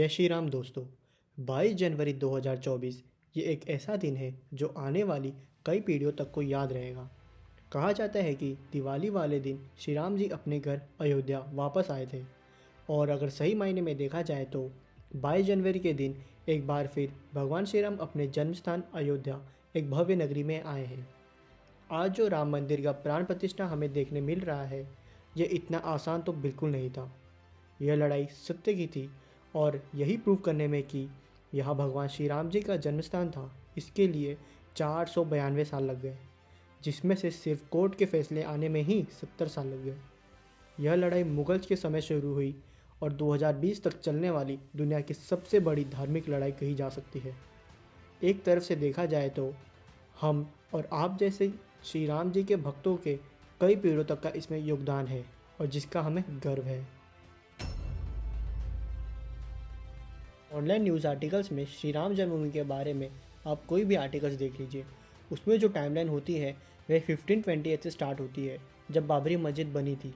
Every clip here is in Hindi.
जय श्री राम दोस्तों। 22 जनवरी 2024 ये एक ऐसा दिन है जो आने वाली कई पीढ़ियों तक को याद रहेगा। कहा जाता है कि दिवाली वाले दिन श्री राम जी अपने घर अयोध्या वापस आए थे और अगर सही मायने में देखा जाए तो 22 जनवरी के दिन एक बार फिर भगवान श्री राम अपने जन्म स्थान अयोध्या एक भव्य नगरी में आए हैं। आज जो राम मंदिर का प्राण प्रतिष्ठा हमें देखने मिल रहा है, ये इतना आसान तो बिल्कुल नहीं था। यह लड़ाई सत्य की थी और यही प्रूव करने में कि यह भगवान श्री राम जी का जन्म स्थान था, इसके लिए 492 साल लग गए, जिसमें से सिर्फ कोर्ट के फैसले आने में ही 70 साल लग गए। यह लड़ाई मुगल्स के समय शुरू हुई और 2020 तक चलने वाली दुनिया की सबसे बड़ी धार्मिक लड़ाई कही जा सकती है। एक तरफ से देखा जाए तो हम और आप जैसे श्री राम जी के भक्तों के कई पीढ़ियों तक का इसमें योगदान है और जिसका हमें गर्व है। ऑनलाइन न्यूज़ आर्टिकल्स में श्री राम जन्मभूमि के बारे में आप कोई भी आर्टिकल्स देख लीजिए, उसमें जो टाइमलाइन होती है वह 1528 से स्टार्ट होती है जब बाबरी मस्जिद बनी थी।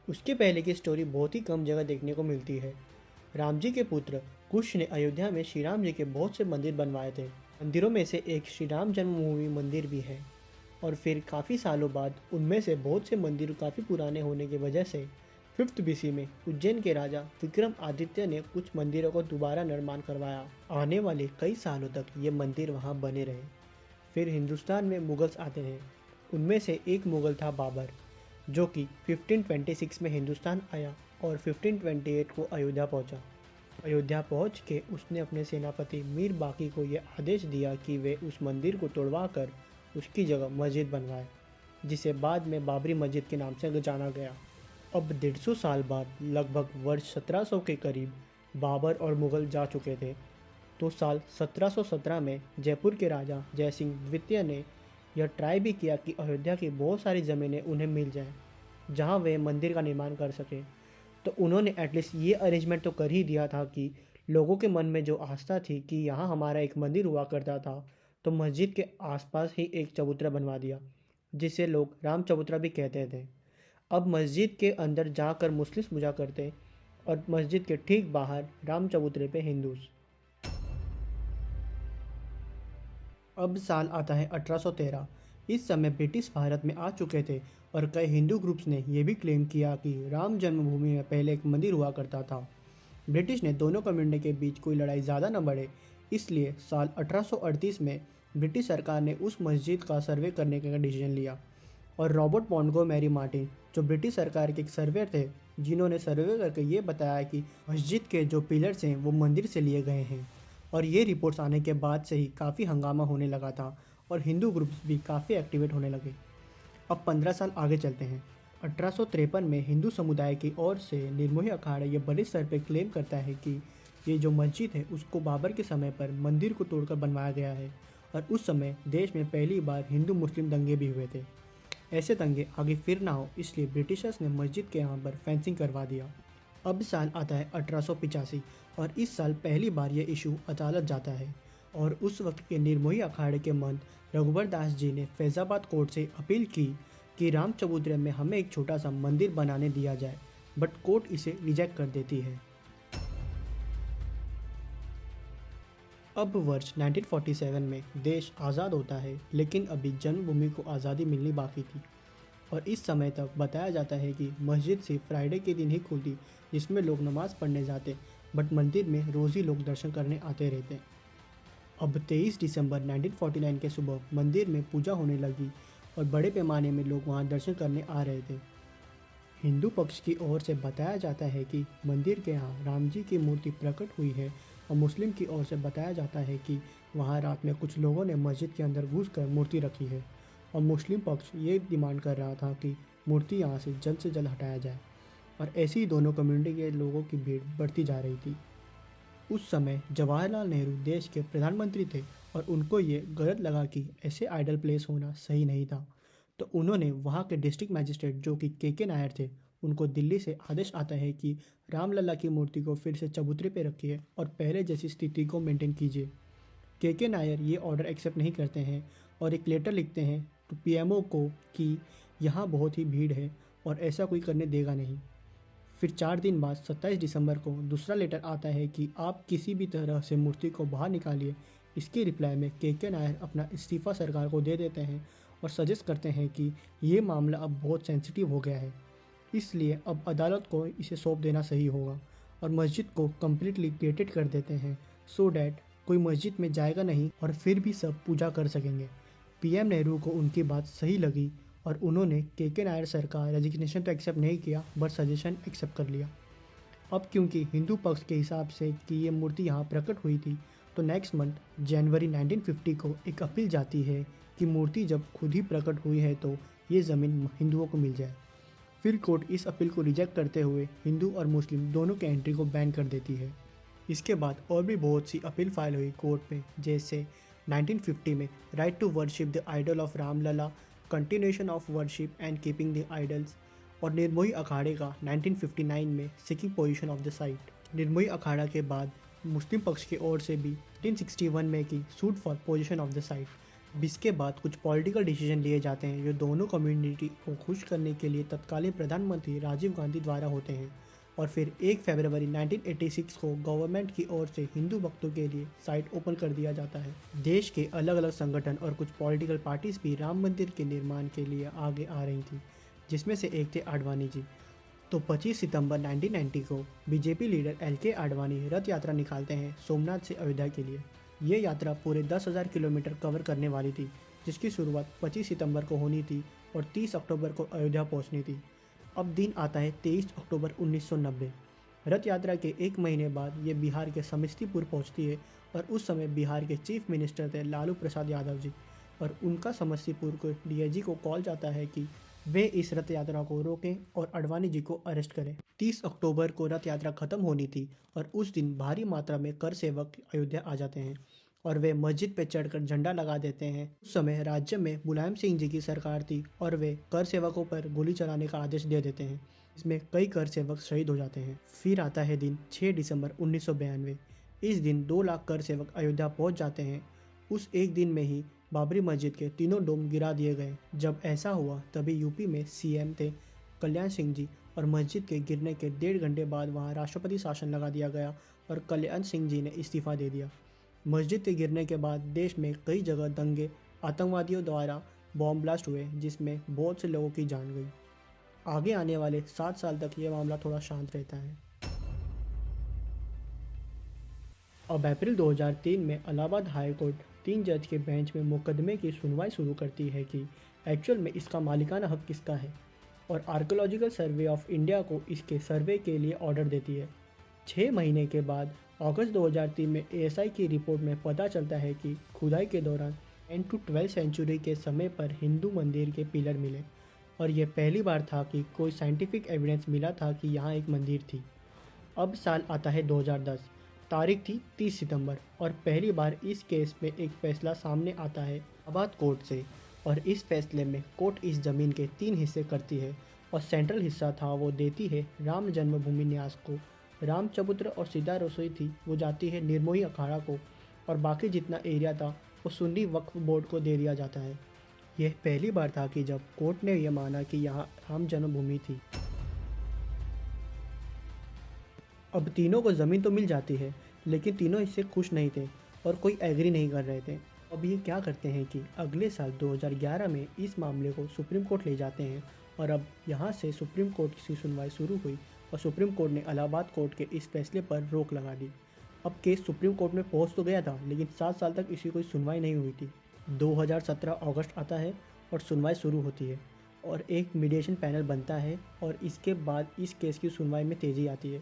उसके पहले की स्टोरी बहुत ही कम जगह देखने को मिलती है। राम जी के पुत्र कुश ने अयोध्या में श्री राम जी के बहुत से मंदिर बनवाए थे। मंदिरों में से एक श्री राम जन्मभूमि मंदिर भी है और फिर काफ़ी सालों बाद उनमें से बहुत से मंदिर काफ़ी पुराने होने की वजह से 5th BC में उज्जैन के राजा विक्रम आदित्य ने कुछ मंदिरों को दोबारा निर्माण करवाया। आने वाले कई सालों तक ये मंदिर वहाँ बने रहे। फिर हिंदुस्तान में मुगल्स आते हैं। उनमें से एक मुगल था बाबर, जो कि 1526 में हिंदुस्तान आया और 1528 को अयोध्या पहुँचा। अयोध्या पहुँच के उसने अपने सेनापति मीर बाकी को ये आदेश दिया कि वे उस मंदिर को तोड़वा कर उसकी जगह मस्जिद बनवाए, जिसे बाद में बाबरी मस्जिद के नाम से जाना गया। अब 150 साल बाद लगभग वर्ष 1700 के करीब बाबर और मुग़ल जा चुके थे, तो साल 1717 में जयपुर के राजा जय सिंह द्वितीय ने यह ट्राई भी किया कि अयोध्या की बहुत सारी ज़मीनें उन्हें मिल जाएं, जहां वे मंदिर का निर्माण कर सकें। तो उन्होंने एटलीस्ट ये अरेंजमेंट तो कर ही दिया था कि लोगों के मन में जो आस्था थी कि यहाँ हमारा एक मंदिर हुआ करता था, तो मस्जिद के आसपास ही एक चबूतरा बनवा दिया, जिसे लोग राम चबूतरा भी कहते थे। अब मस्जिद के अंदर जाकर मुस्लिम पूजा करते और मस्जिद के ठीक बाहर राम चबूतरे पे हिंदूज। अब साल आता है 1813। इस समय ब्रिटिश भारत में आ चुके थे और कई हिंदू ग्रुप्स ने यह भी क्लेम किया कि राम जन्मभूमि में पहले एक मंदिर हुआ करता था। ब्रिटिश ने दोनों कम्युनिटी के बीच कोई लड़ाई ज़्यादा न बढ़े, इसलिए साल 1838 में ब्रिटिश सरकार ने उस मस्जिद का सर्वे करने का डिसीजन लिया और रॉबर्ट मॉन्टगोमेरी मार्टिन, जो ब्रिटिश सरकार के एक सर्वेयर थे, जिन्होंने सर्वे करके ये बताया कि मस्जिद के जो पिलर्स हैं वो मंदिर से लिए गए हैं। और ये रिपोर्ट्स आने के बाद से ही काफ़ी हंगामा होने लगा था और हिंदू ग्रुप्स भी काफ़ी एक्टिवेट होने लगे। अब 15 साल आगे चलते हैं। 1853 में हिंदू समुदाय की ओर से निर्मोही अखाड़ा ये बड़े स्तर पर क्लेम करता है कि ये जो मस्जिद है उसको बाबर के समय पर मंदिर को तोड़कर बनवाया गया है और उस समय देश में पहली बार हिंदू मुस्लिम दंगे भी हुए थे। ऐसे दंगे आगे फिर ना हो, इसलिए ब्रिटिशर्स ने मस्जिद के यहाँ पर फेंसिंग करवा दिया। अब साल आता है 1885 और इस साल पहली बार यह इशू अदालत जाता है और उस वक्त के निर्मोही अखाड़े के महंत रघुबर दास जी ने फैज़ाबाद कोर्ट से अपील की कि राम चबूतरे में हमें एक छोटा सा मंदिर बनाने दिया जाए, बट कोर्ट इसे रिजेक्ट कर देती है। अब वर्ष 1947 में देश आज़ाद होता है, लेकिन अभी जन्मभूमि को आज़ादी मिलनी बाकी थी और इस समय तक बताया जाता है कि मस्जिद सिर्फ फ्राइडे के दिन ही खुलती, जिसमें लोग नमाज़ पढ़ने जाते, बट मंदिर में रोज़ ही लोग दर्शन करने आते रहते। अब 23 दिसंबर 1949 के सुबह मंदिर में पूजा होने लगी और बड़े पैमाने में लोग वहां दर्शन करने आ रहे थे। हिंदू पक्ष की ओर से बताया जाता है कि मंदिर के यहाँ राम जी की मूर्ति प्रकट हुई है और मुस्लिम की ओर से बताया जाता है कि वहाँ रात में कुछ लोगों ने मस्जिद के अंदर घुसकर मूर्ति रखी है और मुस्लिम पक्ष ये डिमांड कर रहा था कि मूर्ति यहाँ से जल्द हटाया जाए और ऐसी ही दोनों कम्युनिटी के लोगों की भीड़ बढ़ती जा रही थी। उस समय जवाहरलाल नेहरू देश के प्रधानमंत्री थे और उनको ये गलत लगा कि ऐसे आइडल प्लेस होना सही नहीं था, तो उन्होंने वहाँ के डिस्ट्रिक्ट मजिस्ट्रेट जो कि के नायर थे, उनको दिल्ली से आदेश आता है कि रामलला की मूर्ति को फिर से चबूतरे पे रखिए और पहले जैसी स्थिति को मेंटेन कीजिए। के नायर ये ऑर्डर एक्सेप्ट नहीं करते हैं और एक लेटर लिखते हैं तो पीएमओ को कि यहाँ बहुत ही भीड़ है और ऐसा कोई करने देगा नहीं। फिर 4 दिन बाद 27 दिसंबर को दूसरा लेटर आता है कि आप किसी भी तरह से मूर्ति को बाहर निकालिए। इसके रिप्लाई में के नायर अपना इस्तीफ़ा सरकार को दे देते हैं और सजेस्ट करते हैं कि ये मामला अब बहुत सेंसिटिव हो गया है, इसलिए अब अदालत को इसे सौंप देना सही होगा और मस्जिद को कम्प्लीटली गेटेड कर देते हैं सो डैट कोई मस्जिद में जाएगा नहीं और फिर भी सब पूजा कर सकेंगे। पीएम नेहरू को उनकी बात सही लगी और उन्होंने के नायर सर का रेजिग्नेशन तो एक्सेप्ट नहीं किया बट सजेशन एक्सेप्ट कर लिया। अब क्योंकि हिंदू पक्ष के हिसाब से कि ये मूर्ति यहाँ प्रकट हुई थी, तो नेक्स्ट मंथ जनवरी 1950 को एक अपील जाती है कि मूर्ति जब खुद ही प्रकट हुई है तो ये ज़मीन हिंदुओं को मिल जाए। फिर कोर्ट इस अपील को रिजेक्ट करते हुए हिंदू और मुस्लिम दोनों के एंट्री को बैन कर देती है। इसके बाद और भी बहुत सी अपील फाइल हुई कोर्ट में, जैसे 1950 में right to worship the idol of Ramlala, continuation of worship and keeping the idols, और निर्मोही अखाड़े का 1959 में seeking position of the site. Nirmohi Akhara के बाद मुस्लिम पक्ष की ओर से भी 1961 में की suit for position of the site. इसके बाद कुछ पॉलिटिकल डिसीजन लिए जाते हैं जो दोनों कम्युनिटी को खुश करने के लिए तत्कालीन प्रधानमंत्री राजीव गांधी द्वारा होते हैं, और फिर 1 फरवरी 1986 को गवर्नमेंट की ओर से हिंदू भक्तों के लिए साइट ओपन कर दिया जाता है। देश के अलग अलग संगठन और कुछ पॉलिटिकल पार्टीज भी राम मंदिर के निर्माण के लिए आगे आ रही थी, जिसमें से एक थे आडवाणी जी। तो 25 सितंबर 1990 को बीजेपी लीडर LK आडवाणी रथ यात्रा निकालते हैं सोमनाथ से अयोध्या के लिए। ये यात्रा पूरे 10,000 किलोमीटर कवर करने वाली थी, जिसकी शुरुआत 25 सितंबर को होनी थी और 30 अक्टूबर को अयोध्या पहुंचनी थी। अब दिन आता है 23 अक्टूबर 1990। रथ यात्रा के 1 महीने बाद ये बिहार के समस्तीपुर पहुंचती है और उस समय बिहार के चीफ मिनिस्टर थे लालू प्रसाद यादव जी, और उनका समस्तीपुर को DIG को कॉल जाता है कि वे इस रथ यात्रा को रोकें और आडवाणी जी को अरेस्ट करें। 30 अक्टूबर को रथ यात्रा खत्म होनी थी और उस दिन भारी मात्रा में कर सेवक अयोध्या आ जाते हैं और वे मस्जिद पर चढ़कर झंडा लगा देते हैं। उस समय राज्य में मुलायम सिंह जी की सरकार थी और वे कर सेवकों पर गोली चलाने का आदेश दे देते हैं। इसमें कई कर सेवक शहीद हो जाते हैं। फिर आता है दिन 6 दिसंबर 1992। इस दिन 2 लाख कर सेवक अयोध्या पहुंच जाते हैं। उस एक दिन में ही बाबरी मस्जिद के तीनों डोम गिरा दिए गए। जब ऐसा हुआ तभी यूपी में CM थे कल्याण सिंह जी, और मस्जिद के गिरने के 1.5 घंटे बाद वहां राष्ट्रपति शासन लगा दिया गया और कल्याण सिंह जी ने इस्तीफा दे दिया। मस्जिद के गिरने के बाद देश में कई जगह दंगे, आतंकवादियों द्वारा बॉम्ब ब्लास्ट हुए जिसमें बहुत से लोगों की जान गई। आगे आने वाले 7 साल तक ये मामला थोड़ा शांत रहता है। अब अप्रैल 2003 में इलाहाबाद हाई कोर्ट 3 जज के बेंच में मुकदमे की सुनवाई शुरू करती है कि एक्चुअल में इसका मालिकाना हक किसका है, और आर्कियोलॉजिकल सर्वे ऑफ इंडिया को इसके सर्वे के लिए ऑर्डर देती है। 6 महीने के बाद अगस्त 2003 में ASI की रिपोर्ट में पता चलता है कि खुदाई के दौरान 10 to 12 सेंचुरी के समय पर हिंदू मंदिर के पिलर मिले, और यह पहली बार था कि कोई साइंटिफिक एविडेंस मिला था कि यहाँ एक मंदिर थी। अब साल आता है 2010, तारीख थी 30 सितंबर, और पहली बार इस केस में एक फैसला सामने आता है इलाहाबाद कोर्ट से, और इस फैसले में कोर्ट इस ज़मीन के 3 हिस्से करती है, और सेंट्रल हिस्सा था वो देती है राम जन्मभूमि न्यास को, राम चबूतरा और सीधा रसोई थी वो जाती है निर्मोही अखाड़ा को, और बाकी जितना एरिया था वो सुन्नी वक्फ बोर्ड को दे दिया जाता है। यह पहली बार था कि जब कोर्ट ने यह माना कि यहाँ राम जन्मभूमि थी। अब तीनों को ज़मीन तो मिल जाती है, लेकिन तीनों इससे खुश नहीं थे और कोई एग्री नहीं कर रहे थे। अब ये क्या करते हैं कि अगले साल 2011 में इस मामले को सुप्रीम कोर्ट ले जाते हैं, और अब यहाँ से सुप्रीम कोर्ट की सुनवाई शुरू हुई और सुप्रीम कोर्ट ने इलाहाबाद कोर्ट के इस फैसले पर रोक लगा दी। अब केस सुप्रीम कोर्ट में पहुँच तो गया था, लेकिन 7 साल तक इसकी कोई सुनवाई नहीं हुई थी। 2017 अगस्त आता है और सुनवाई शुरू होती है और एक मीडिएशन पैनल बनता है, और इसके बाद इस केस की सुनवाई में तेज़ी आती है।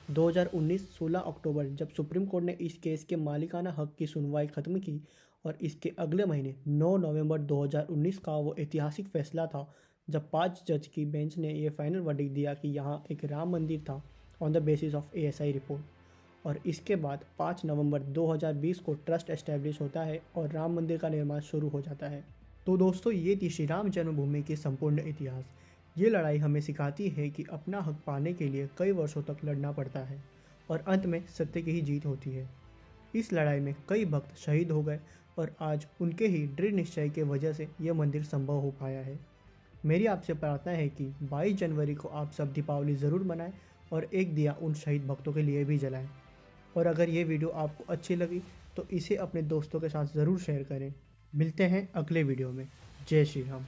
2019 16 अक्टूबर जब सुप्रीम कोर्ट ने इस केस के मालिकाना हक की सुनवाई खत्म की, और इसके अगले महीने 9 नवंबर 2019 का वो ऐतिहासिक फैसला था जब 5 जज की बेंच ने ये फाइनल वर्डिक्ट दिया कि यहाँ एक राम मंदिर था on the basis of ASI report. और इसके बाद 5 नवंबर 2020 को ट्रस्ट एस्टेब्लिश होता है और राम मंदिर का निर्माण शुरू हो जाता है। तो दोस्तों, ये थी श्री राम जन्मभूमि की संपूर्ण इतिहास। ये लड़ाई हमें सिखाती है कि अपना हक पाने के लिए कई वर्षों तक लड़ना पड़ता है और अंत में सत्य की ही जीत होती है। इस लड़ाई में कई भक्त शहीद हो गए और आज उनके ही दृढ़ निश्चय की वजह से यह मंदिर संभव हो पाया है। मेरी आपसे प्रार्थना है कि 22 जनवरी को आप सब दीपावली ज़रूर मनाएं और एक दिया उन शहीद भक्तों के लिए भी जलाएं। और अगर ये वीडियो आपको अच्छी लगी तो इसे अपने दोस्तों के साथ ज़रूर शेयर करें। मिलते हैं अगले वीडियो में। जय श्री राम।